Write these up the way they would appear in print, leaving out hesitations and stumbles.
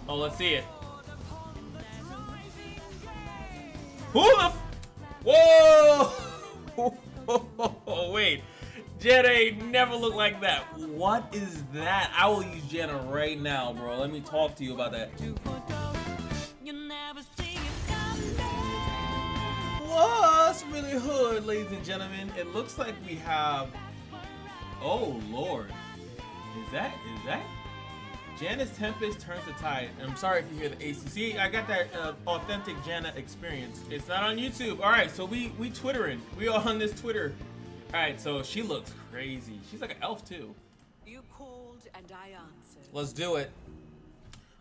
Oh, let's see it. Who the Whoa! Oh, wait. Janna ain't never looked like that. What is that? I will use Janna right now, bro. Let me talk to you about that. What's really hood, ladies and gentlemen? It looks like we have... Oh, Lord. Is that... Janna's Tempest turns the tide. And I'm sorry if you hear the AC. See, I got that authentic Janna experience. It's not on YouTube. All right, so we Twittering. We all on this Twitter. All right, so she looks crazy. She's like an elf too. You called and I answered. Let's do it.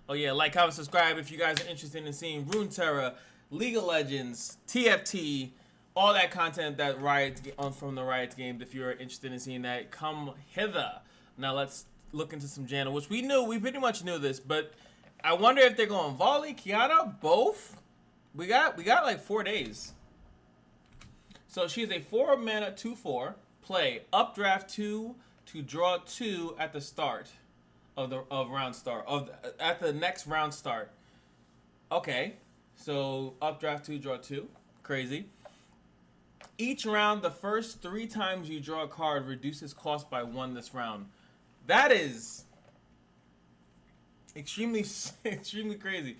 Oh yeah, like, comment, subscribe if you guys are interested in seeing Runeterra, League of Legends, TFT, all that content that Riot from the Riot games. If you're interested in seeing that, come hither. Now let's look into some Janna, which we pretty much knew this, but I wonder if they're going Volley, Kiana, both. We got like 4 days. So she's a 4 mana 2/4 play updraft 2 to draw 2 at the start of round start at the next round start. Okay, so updraft 2, draw 2, crazy. Each round, the first 3 times you draw a card reduces cost by 1 this round. That is extremely crazy.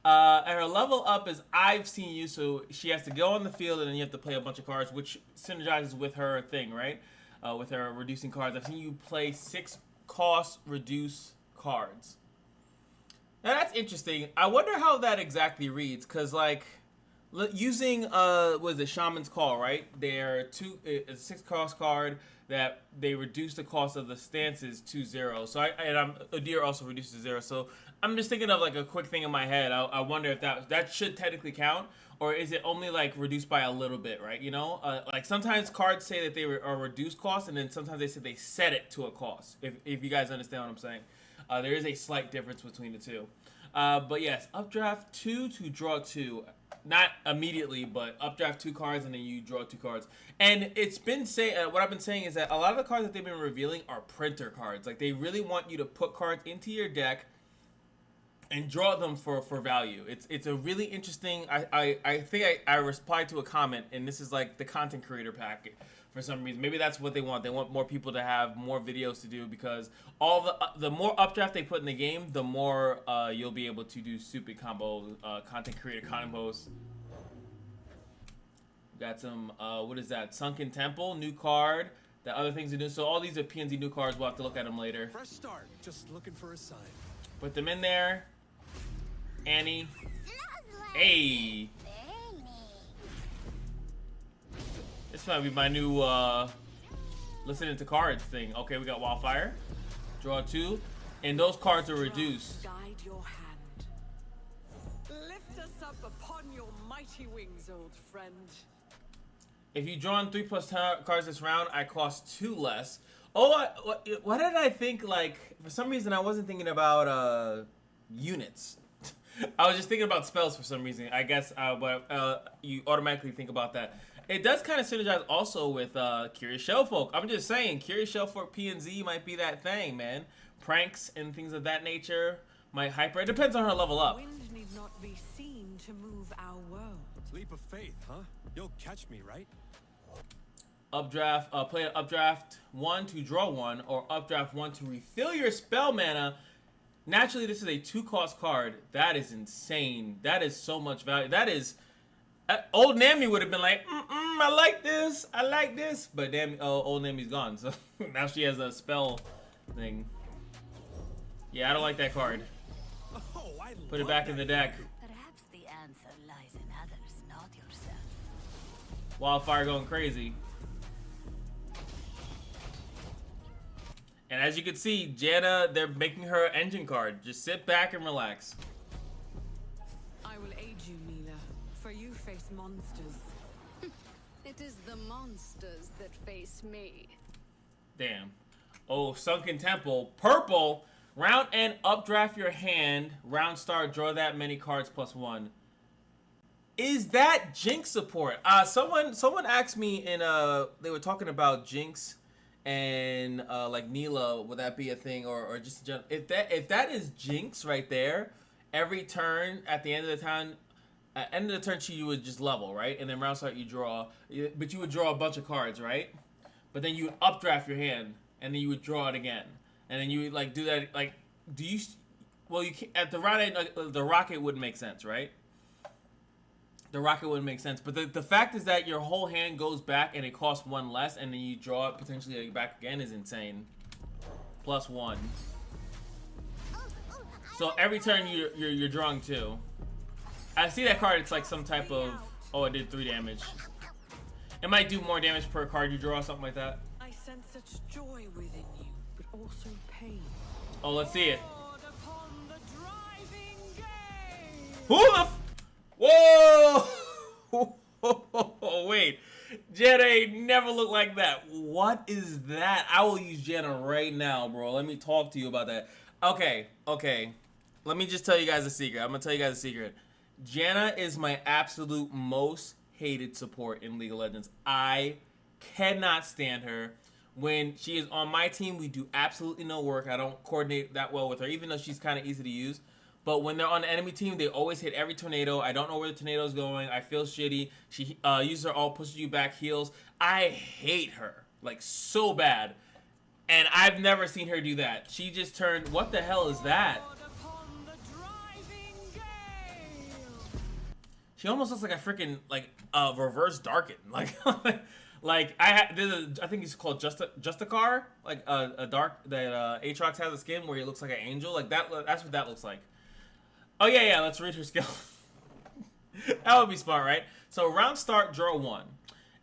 And her level up is I've seen you, so she has to go on the field and then you have to play a bunch of cards, which synergizes with her thing, right? With her reducing cards. I've seen you play 6 cost reduce cards. Now that's interesting. I wonder how that exactly reads, because like using what is it, Shaman's Call, right? They're a 6 cost card that they reduce the cost of the stances to 0. So Adir also reduces to 0. So I'm just thinking of like a quick thing in my head. I wonder if that should technically count, or is it only like reduced by a little bit, right? You know, like sometimes cards say that they are reduced cost, and then sometimes they say they set it to a cost. If you guys understand what I'm saying, there is a slight difference between the two. But yes, updraft 2 to draw 2. Not immediately, but updraft 2 cards and then you draw 2 cards. And it's been what I've been saying is that a lot of the cards that they've been revealing are printer cards. Like they really want you to put cards into your deck and draw them for value. It's a really interesting. I think I replied to a comment, and this is like the content creator packet. For some reason, maybe that's what they want. They want more people to have more videos to do, because all the more updraft they put in the game, the more you'll be able to do stupid combo content creator combos. Got some what is that? Sunken Temple, new card. The other things to do. So all these are PNZ new cards. We'll have to look at them later. Fresh start. Just looking for a sign. Put them in there. Annie. Hey. This might be my new listening to cards thing. Okay, we got Wildfire. Draw 2. And those cards are reduced. Guide your hand. Lift us up upon your mighty wings, old friend. If you draw 3+ cards this round, I cost 2 less. Oh, what did I think? Like, for some reason, I wasn't thinking about units. I was just thinking about spells for some reason. I guess, but you automatically think about that. It does kind of synergize also with Curious Shellfolk. I'm just saying, Curious Shellfolk PNZ might be that thing, man. Pranks and things of that nature might hyper. It depends on her level up. Wind need not be seen to move our world. Leap of faith, huh? You'll catch me, right? Updraft, play an updraft 1 to draw 1, or updraft 1 to refill your spell mana. Naturally, this is a 2-cost card. That is insane. That is so much value. That is... old Nami would have been like, I like this. But damn, old Nami's gone. So now she has a spell thing. Yeah, I don't like that card. Oh, I Put it back in the deck. Perhaps the answer lies in others, not yourself. Wildfire going crazy. And as you can see, Janna, they're making her engine card. Just sit back and relax. I will aid you, Mila, for you face monsters. It is the monsters that face me. Damn. Oh, Sunken Temple. Purple. Round end, updraft your hand. Round start, draw that many cards +1. Is that Jinx support? Someone asked me in they were talking about Jinx and like Neela, would that be a thing, or just if that is Jinx right there, every turn at the end of the turn, at the end of the turn, you would just level, right? And then round start, you draw, but you would draw a bunch of cards, right? But then you would updraft your hand, and then you would draw it again, and then you would like do that. Like, do you? Well, you can't, at the round end, the rocket wouldn't make sense, right? The rocket wouldn't make sense. But the fact is that your whole hand goes back, and it costs one less, and then you draw it potentially back again is insane. +1. So every turn you're drawing 2. I see that card. It's like some type of, oh, it did 3 damage. It might do more damage per card you draw, something like that. I sense such joy within you, but also pain. Oh, let's see it. Lord upon the driving gale. Who the? Whoa! Wait, Janna never looked like that. What is that? I will use Janna right now, bro. Let me talk to you about that. Okay. Let me just tell you guys a secret. I'm gonna tell you guys a secret. Janna is my absolute most hated support in League of Legends. I cannot stand her. When she is on my team, we do absolutely no work. I don't coordinate that well with her, even though she's kind of easy to use. But when they're on the enemy team, they always hit every tornado. I don't know where the tornado is going. I feel shitty. She uses her ult, pushes you back, heals. I hate her, like, so bad. And I've never seen her do that. She just turned, what the hell is that? She almost looks like a freaking, like, reverse Darken. Like, I think he's called Justicar, like a dark that Aatrox has a skin where he looks like an angel. Like that. That's what that looks like. Oh yeah. Let's read her skill. That would be smart, right? So round start, draw 1,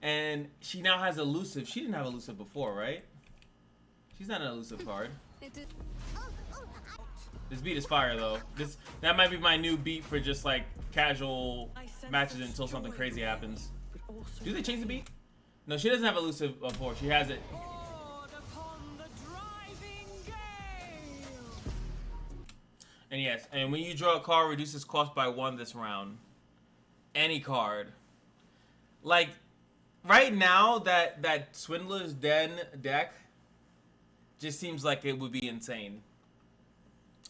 and she now has elusive. She didn't have elusive before, right? She's not an elusive card. This beat is fire though. That might be my new beat for just like casual matches until something crazy happens. Do they change the beat? No, she doesn't have elusive before. She has it. And yes, and when you draw a card, reduces cost by 1 this round. Any card. Like, right now, that Swindler's Den deck just seems like it would be insane.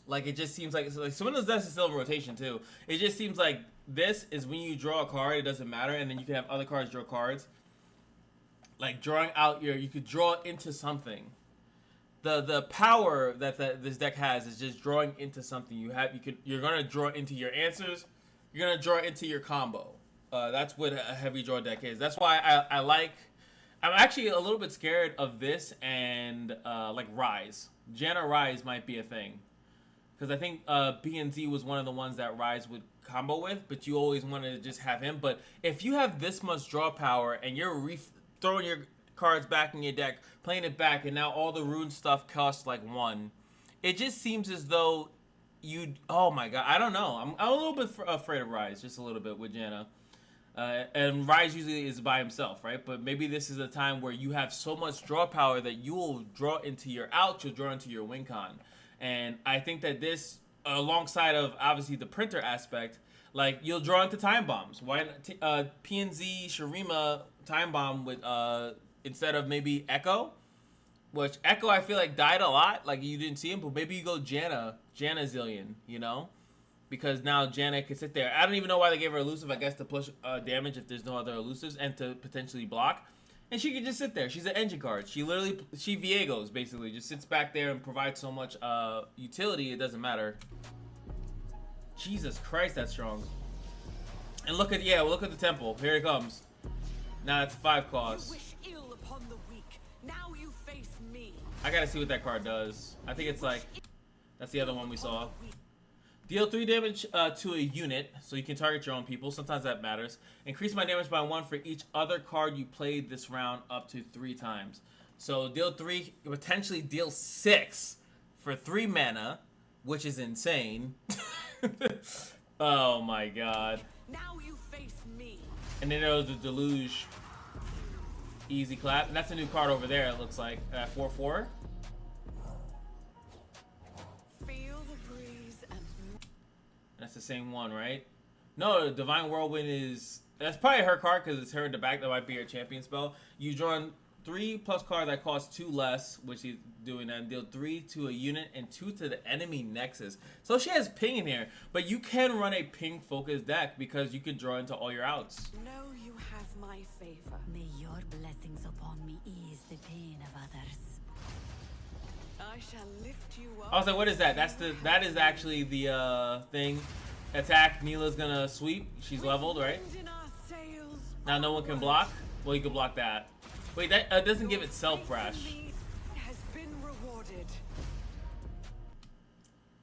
Like, it just seems like Swindler's Den is still in rotation, too. It just seems like this is when you draw a card, it doesn't matter, and then you can have other cards draw cards. Like, drawing out you could draw into something. The power that this deck has is just drawing into something. You're gonna draw into your answers. You're gonna draw into your combo. That's what a heavy draw deck is. That's why I'm actually a little bit scared of this and like Rise. Janna Rise might be a thing, because I think PNZ was one of the ones that Rise would combo with, but you always wanted to just have him. But if you have this much draw power and you're throwing your cards back in your deck, playing it back, and now all the rune stuff costs like 1. It just seems as though oh my god, I don't know. I'm a little bit afraid of Rise, just a little bit with Janna. And Rise usually is by himself, right? But maybe this is a time where you have so much draw power that you will draw into your outs, you'll draw into your win con. And I think that this, alongside of obviously the printer aspect, like you'll draw into time bombs. Why PNZ Shurima time bomb with instead of maybe Echo, which Echo I feel like died a lot, like you didn't see him, but maybe you go Janna Zillion, you know, because now Janna can sit there. I don't even know why they gave her elusive. I guess to push damage if there's no other elusives and to potentially block, and she can just sit there. She's an engine card. She Viegos basically, just sits back there and provides so much utility. It doesn't matter. Jesus Christ, that's strong. And look at the temple. Here it comes. Now it's 5 cost. Now you face me. I gotta see what that card does. I think it's like, that's the other one we saw. Deal 3 damage to a unit, so you can target your own people. Sometimes that matters. Increase my damage by 1 for each other card you played this round up to 3 times. So deal 3, potentially deal 6 for 3 mana, which is insane. Oh my god. Now you face me. And then there was the Deluge. Easy clap. And that's a new card over there, it looks like. 4/4. Feel the breeze and That's the same one, right? No, Divine Whirlwind is... That's probably her card because it's her in the back. That might be her champion spell. You draw 3+ cards that cost 2 less, which doing that and deal 3 to a unit and 2 to the enemy nexus. So she has ping in here, but you can run a ping focused deck because you can draw into all your outs. Know you have my favor. May your blessings upon me ease the pain of others. I shall lift you up. I was like, what is that? That is actually the thing. Attack, Neela's gonna sweep. She's leveled, right? Wind in our sails. Now no one can block. Well, you can block that. Wait, that doesn't give itself crash. Faith has been rewarded.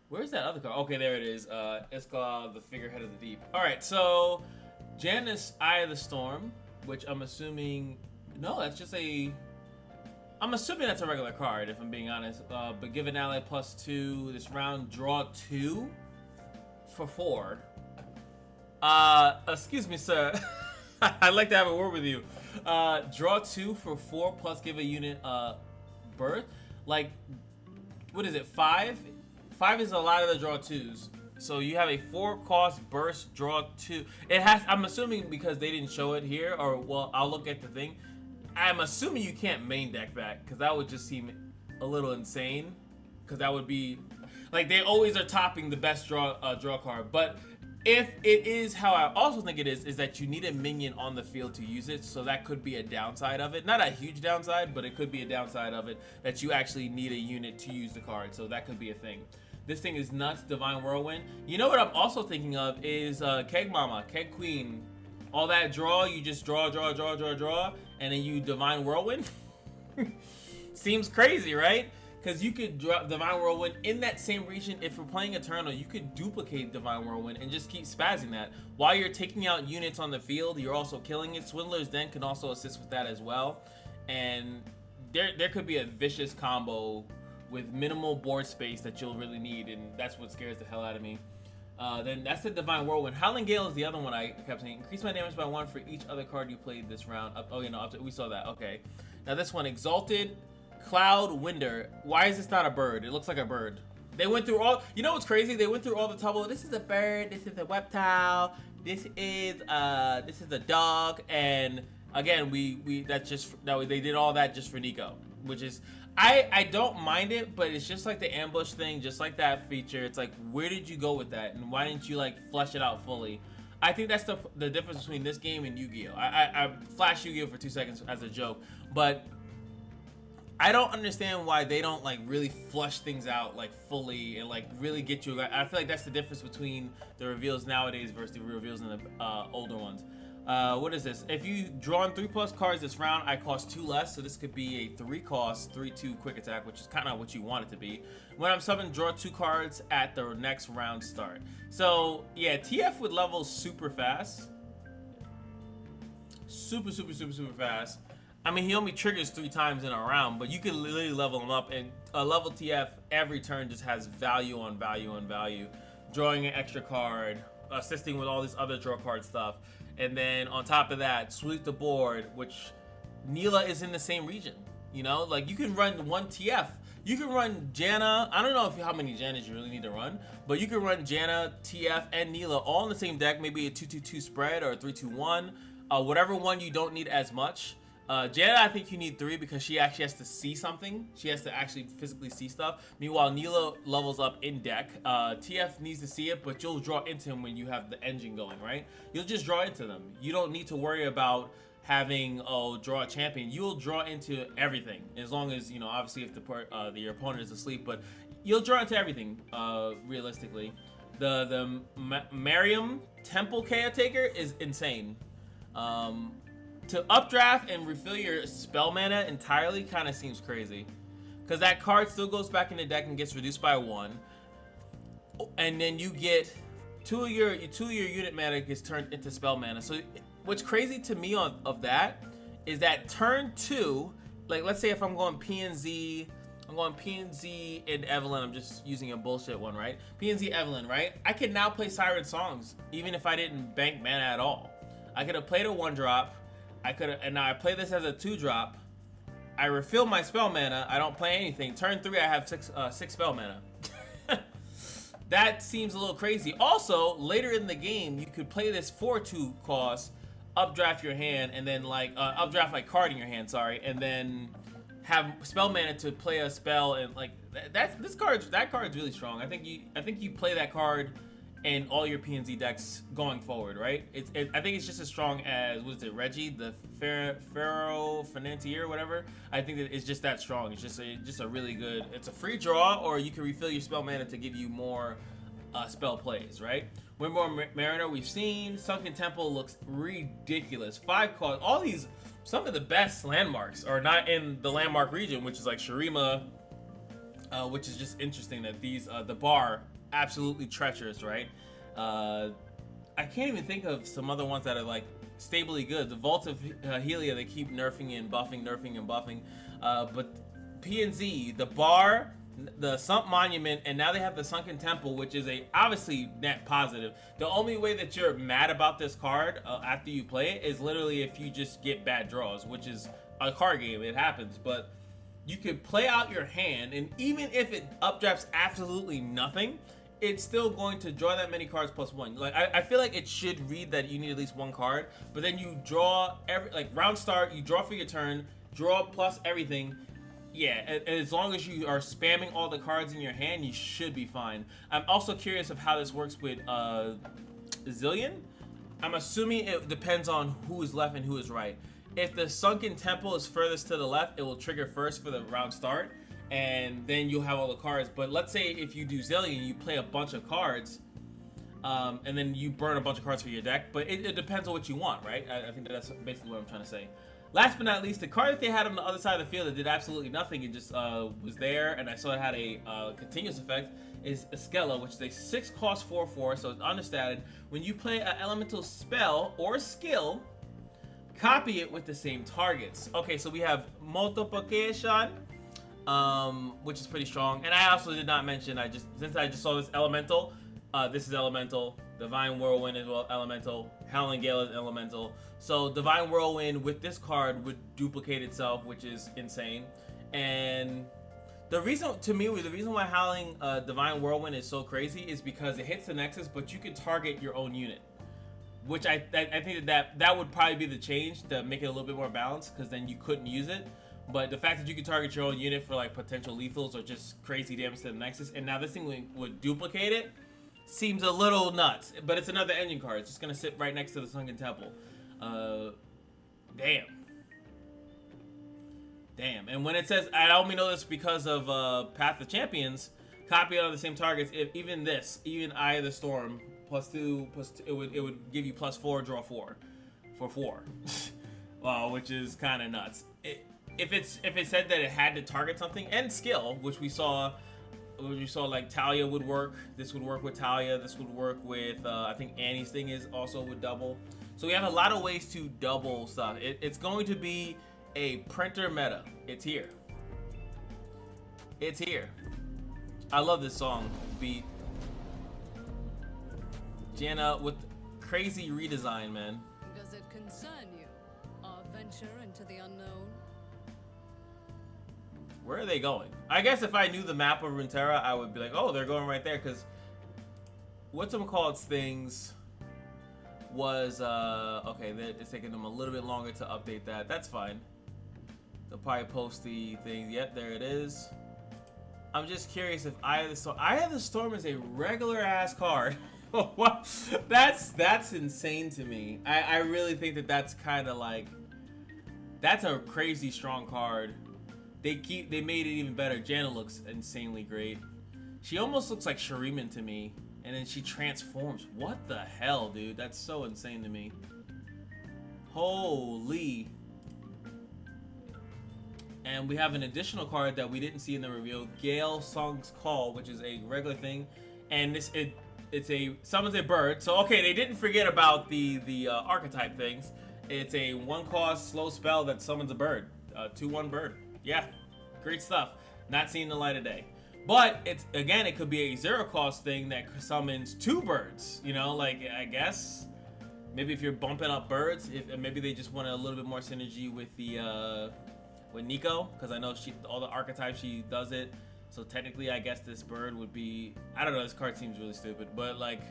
Where's that other card? Okay, there it is. It's called the Figurehead of the Deep. All right, so Janna's Eye of the Storm, which I'm assuming, no, that's just a. I'm assuming that's a regular card, if I'm being honest. But give an ally +2 this round. Draw 2 for 4. Excuse me, sir. I'd like to have a word with you. Draw 2 for 4 plus give a unit birth. Like, what is it? 5? 5 is a lot of the draw 2s. So you have a 4-cost burst draw 2. It has. I'm assuming because they didn't show it here, or well, I'll look at the thing. I'm assuming you can't main deck that because that would just seem a little insane. Because that would be like they always are topping the best draw card. But if it is how I also think it is that you need a minion on the field to use it. So that could be a downside of it. Not a huge downside, but it could be a downside of it that you actually need a unit to use the card. So that could be a thing. This thing is nuts. Divine Whirlwind. You know what I'm also thinking of is Keg Mama, Keg Queen. All that draw, you just draw, and then you Divine Whirlwind. Seems crazy, right? Because you could drop Divine Whirlwind in that same region. If you're playing Eternal, you could duplicate Divine Whirlwind and just keep spazzing that. While you're taking out units on the field, you're also killing it. Swindler's Den can also assist with that as well. And there could be a vicious combo with minimal board space that you'll really need, and that's what scares the hell out of me. Then that's the Divine Whirlwind. Howling Gale is the other one I kept saying. Increase my damage by 1 for each other card you played this round. Oh, you know, we saw that. Okay. Now this one, Exalted Cloud Winder. Why is this not a bird? It looks like a bird. They went through all. You know what's crazy? They went through all the trouble. This is a bird. This is a reptile. This is a dog. And again, they did all that just for Nico, which is. I don't mind it, but it's just like the ambush thing, just like that feature. It's like, where did you go with that? And why didn't you like flesh it out fully? I think that's the difference between this game and Yu-Gi-Oh! I flashed Yu-Gi-Oh! For 2 seconds as a joke, but I don't understand why they don't like really flush things out like fully and like really get you. I feel like that's the difference between the reveals nowadays versus the reveals in the older ones. What is this? If you drawn 3+ cards this round, I cost 2 less, so this could be a 3-cost 3/2 quick attack, which is kind of what you want it to be. When I'm summoned, draw 2 cards at the next round start. So yeah, TF would level super fast, super fast. I mean, he only triggers 3 times in a round, but you can literally level him up, and a level TF every turn just has value on value on value. Drawing an extra card, assisting with all this other draw card stuff. And then on top of that, sweep the board, which Neela is in the same region. You know, like you can run 1 TF. You can run Janna. I don't know how many Jannas you really need to run, but you can run Janna, TF, and Neela all in the same deck. Maybe a 2/2 spread or a 3/2-1. Whatever one you don't need as much. Janna, I think you need 3 because she actually has to see something. She has to actually physically see stuff. Meanwhile, Neela levels up in deck. TF needs to see it, but you'll draw into him when you have the engine going, right? You'll just draw into them. You don't need to worry about having, draw a champion. You'll draw into everything. As long as, you know, obviously if your opponent is asleep, but you'll draw into everything, realistically. The Mariam Temple Caretaker is insane. To updraft and refill your spell mana entirely kind of seems crazy, because that card still goes back in the deck and gets reduced by 1, and then you get 2 of your unit mana gets turned into spell mana. So what's crazy to me of that is that turn 2, like let's say if I'm going PNZ and Evelyn, I'm just using a bullshit one, right? PNZ Evelyn, right? I can now play Siren Songs even if I didn't bank mana at all. I could have played a 1-drop. And now I play this as a 2-drop. I refill my spell mana. I don't play anything. Turn 3, I have 6 spell mana. That seems a little crazy. Also, later in the game, you could play this for 2 costs, updraft your hand, and then like updraft my card in your hand. Sorry, and then have spell mana to play a spell, and like that card's really strong. I think you play that card in all your PNZ decks going forward, right? I think it's just as strong as, what is it, Reggie, the Pharaoh Financier, whatever. I think that it's just that strong. It's just a really good. It's a free draw, or you can refill your spell mana to give you more spell plays, right? Windborne Mariner we've seen. Sunken Temple looks ridiculous. 5 cost. All these, some of the best landmarks are not in the landmark region, which is like Shurima, which is just interesting that these the bar, absolutely treacherous, right? I can't even think of some other ones that are like stably good. The Vault of Helia, they keep nerfing and buffing, but PNZ, the bar, the Sump Monument, and now they have the Sunken Temple, which is a obviously net positive. The only way that you're mad about this card after you play it is literally if you just get bad draws, which is a card game, it happens. But you could play out your hand, and even if it updrafts absolutely nothing, it's still going to draw that many cards +1. Like I feel like it should read that you need at least 1 card, but then you draw every, like, round start, you draw for your turn, draw plus everything. Yeah, and as long as you are spamming all the cards in your hand, you should be fine. I'm also curious of how this works with Zillion. I'm assuming it depends on who is left and who is right. If the Sunken Temple is furthest to the left, it will trigger first for the round start, and then you'll have all the cards. But let's say if you do Zillion, you play a bunch of cards, and then you burn a bunch of cards for your deck. But it depends on what you want, right? I think that's basically what I'm trying to say. Last but not least, the card that they had on the other side of the field that did absolutely nothing, it just was there, and I saw it had a continuous effect, is Iskella, which is a 6 cost 4/4, so it's understated. When you play an elemental spell or skill, copy it with the same targets. Okay, so we have multiplication, which is pretty strong. And I also did not mention, since I just saw this elemental, this is elemental. Divine Whirlwind is elemental. Howling Gale is elemental. So Divine Whirlwind with this card would duplicate itself, which is insane. And the reason why Howling Divine Whirlwind is so crazy is because it hits the Nexus, but you can target your own unit. Which I think that would probably be the change to make it a little bit more balanced, because then you couldn't use it. But the fact that you could target your own unit for like potential lethals or just crazy damage to the Nexus, and now this thing would duplicate it, seems a little nuts. But it's another engine card. It's just gonna sit right next to the Sunken Temple. Damn. And when it says, I only know this because of Path of Champions, copy it on the same targets. If even Eye of the Storm +2, it would give you +4, draw 4 for 4. Wow, which is kind of nuts. If it said that it had to target something and skill, which we saw like Talia would work. This would work with Talia. This would work with I think Annie's thing is also would double. So we have a lot of ways to double stuff. It's going to be a printer meta. It's here. It's here. I love this song beat. Janna with crazy redesign, man. Does it concern you, our venture into the unknown? Where are they going? I guess if I knew the map of Runeterra, I would be like, oh, they're going right there, because whatchamacallit's things was, okay, it's taking them a little bit longer to update that. That's fine. They'll probably post the thing. Yep, there it is. I'm just curious if Eye of the Storm... Eye of the Storm is a regular-ass card. What? That's insane to me. I really think that that's kind of like... That's a crazy strong card. They made it even better. Janna looks insanely great. She almost looks like Shuriman to me. And then she transforms. What the hell, dude? That's so insane to me. Holy. And we have an additional card that we didn't see in the reveal. Gale Song's Call, which is a regular thing. And summons a bird. So, okay, they didn't forget about the archetype things. It's a 1-cost slow spell that summons a bird. 2/1 bird. Yeah, great stuff. Not seeing the light of day. But it could be a 0-cost thing that summons 2 birds. You know, like, I guess maybe if you're bumping up birds, maybe they just want a little bit more synergy with the with Nico, because I know all the archetypes she does it. So technically, I guess this bird would be, I don't know. This card seems really stupid, but like,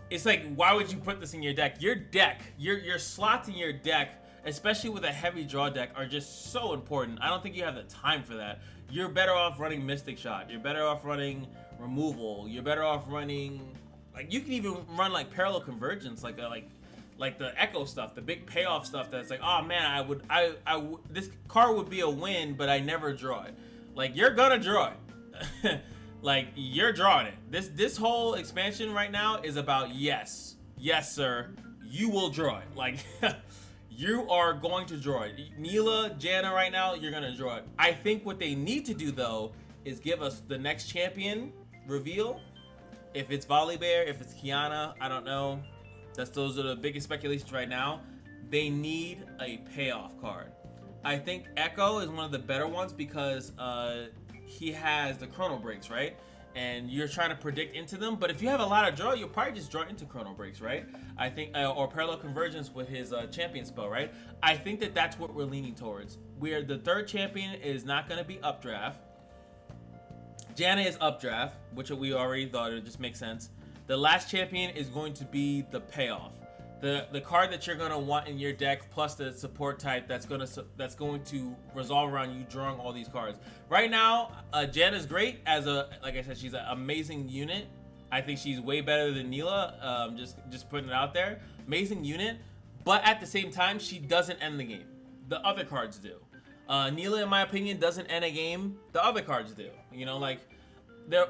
it's like, why would you put this in your deck? Your slots in your deck, especially with a heavy draw deck, are just so important. I don't think you have the time for that. You're better off running Mystic Shot. You're better off running Removal. You're better off running, like, you can even run like Parallel Convergence, like the Echo stuff, the big payoff stuff. That's like, oh man, this card would be a win, but I never draw it. Like, you're gonna draw it. Like, you're drawing it. This whole expansion right now is about yes, sir, you will draw it. Like, you are going to draw it. Neela, Janna, right now, you're gonna draw it. I think what they need to do though is give us the next champion reveal. If it's Volibear, if it's Kiana, I don't know. Those are the biggest speculations right now. They need a payoff card. I think Echo is one of the better ones because he has the Chrono Breaks, right? And you're trying to predict into them. But if you have a lot of draw, you'll probably just draw into Chrono Breaks, right? I think, or Parallel Convergence with his champion spell, right? I think that's what we're leaning towards. Where the third champion is not going to be updraft. Janna is updraft, which we already thought it just makes sense. The last champion is going to be the payoff. The card that you're gonna want in your deck, plus the support type that's going to resolve around you drawing all these cards. Right now, Janna's great as like I said, she's an amazing unit. I think she's way better than Neela. Just putting it out there, amazing unit. But at the same time, she doesn't end the game. The other cards do. Neela, in my opinion, doesn't end a game. The other cards do. You know, like.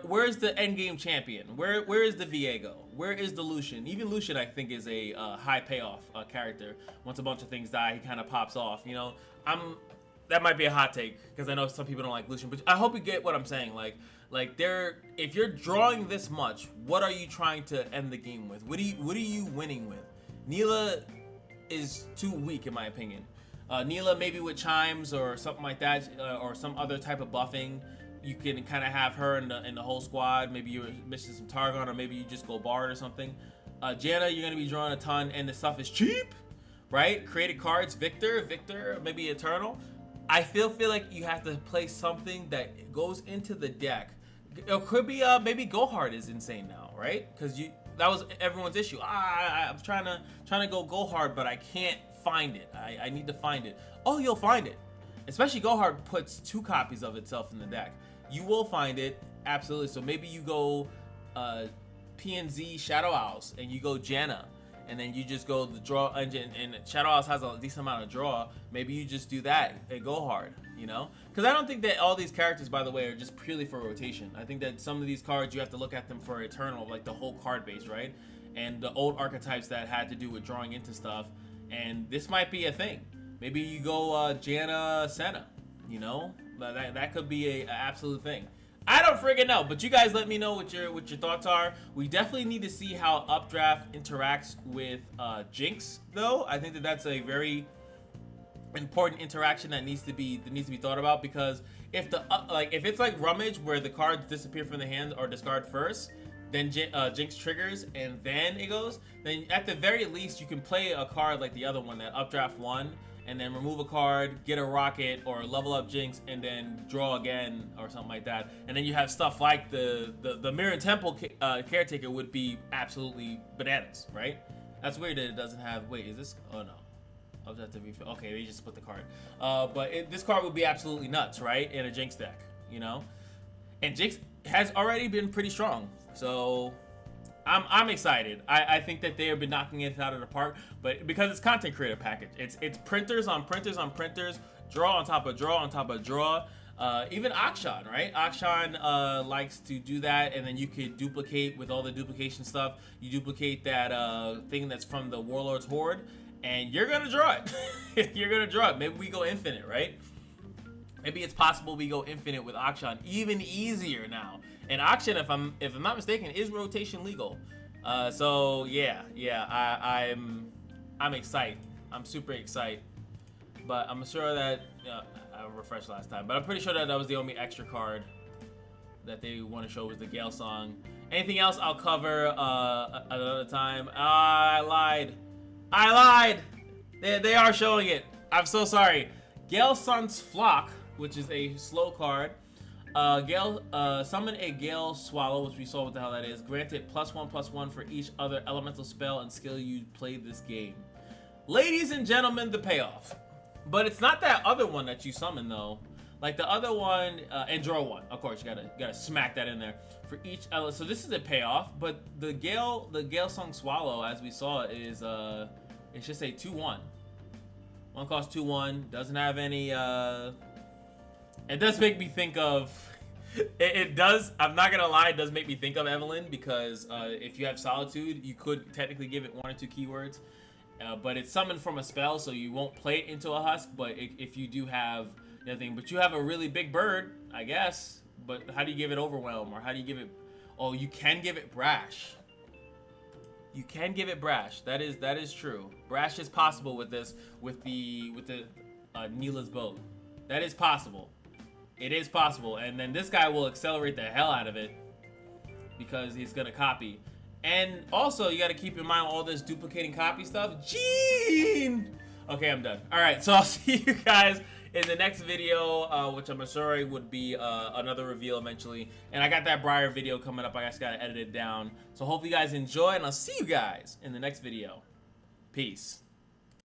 Where's the endgame champion? Where is the Viego? Where is the Lucian? Even Lucian, I think, is a high payoff character. Once a bunch of things die, he kind of pops off. You know, that might be a hot take because I know some people don't like Lucian, but I hope you get what I'm saying. If you're drawing this much, what are you trying to end the game with? What are you winning with? Neela is too weak, in my opinion. Neela maybe with chimes or something like that, or some other type of buffing. You can kind of have her in the whole squad. Maybe you're missing some Targon, or maybe you just go Bard or something. Janna, you're gonna be drawing a ton, and the stuff is cheap, right? Created cards, Victor, maybe Eternal. I feel like you have to play something that goes into the deck. It could be maybe Gohard is insane now, right? Because that was everyone's issue. I'm trying to go Gohard, but I can't find it. I need to find it. Oh, you'll find it. Especially Gohard puts 2 copies of itself in the deck. You will find it, absolutely. So maybe you go PNZ Shadow Owls and you go Janna, and then you just go the draw engine, and Shadow Owls has a decent amount of draw. Maybe you just do that and go hard, you know? Because I don't think that all these characters, by the way, are just purely for rotation. I think that some of these cards, you have to look at them for Eternal, like the whole card base, right? And the old archetypes that had to do with drawing into stuff. And this might be a thing. Maybe you go Janna Senna, you know? That could be an absolute thing. I don't friggin' know, but you guys let me know what your thoughts are. We definitely need to see how Updraft interacts with Jinx, though. I think that's a very important interaction that needs to be thought about, because if if it's like Rummage where the cards disappear from the hand or discard first, then Jinx triggers and then it goes, then at the very least you can play a card like the other one, that Updraft 1, and then remove a card, get a rocket, or level up Jinx, and then draw again, or something like that. And then you have stuff like the Mirror Temple Caretaker would be absolutely bananas, right? That's weird that it doesn't have. Wait, is this? Oh no, I'll have to refill. Okay, they just split the card. But this card would be absolutely nuts, right? In a Jinx deck, you know. And Jinx has already been pretty strong, so I'm excited. I think that they have been knocking it out of the park, but because it's content creator package, it's printers on printers on printers, draw on top of draw on top of draw. Even Akshan, right? Akshan likes to do that, and then you could duplicate with all the duplication stuff. You duplicate that thing that's from the Warlord's Horde, and you're gonna draw it. You're gonna draw it. Maybe we go infinite, right? Maybe it's possible we go infinite with Akshan, even easier now. And Akshan, if I'm not mistaken, is rotation legal. So yeah, I'm excited. I'm super excited. But I'm sure that I refreshed last time, but I'm pretty sure that was the only extra card that they want to show was the Gale Song. Anything else I'll cover another time. I lied. They are showing it. I'm so sorry. Gale Song's Flock, which is a slow card. Summon a Gale Swallow, which we saw what the hell that is. Granted +1/+1 for each other elemental spell and skill you play this game. Ladies and gentlemen, the payoff. But it's not that other one that you summon though. Like the other one, and draw one. Of course, you gotta smack that in there for each. So this is a payoff, but the Gale Song Swallow, as we saw, is it's just a 2/1. One cost 2/1. Doesn't have any. It does make me think of. It does. I'm not gonna lie. It does make me think of Evelyn because if you have Solitude, you could technically give it 1 or 2 keywords. But it's summoned from a spell, so you won't play it into a husk. But if you do have nothing, but you have a really big bird, I guess. But how do you give it Overwhelm, or how do you give it? Oh, you can give it Brash. You can give it Brash. That is true. Brash is possible with this, with the Neela's boat. That is possible. It is possible, and then this guy will accelerate the hell out of it because he's gonna copy. And also, you got to keep in mind all this duplicating copy stuff. Gene! Okay, I'm done. All right, so I'll see you guys in the next video, which I'm sure would be another reveal eventually. And I got that Briar video coming up. I just got to edit it down. So hopefully you guys enjoy, and I'll see you guys in the next video. Peace.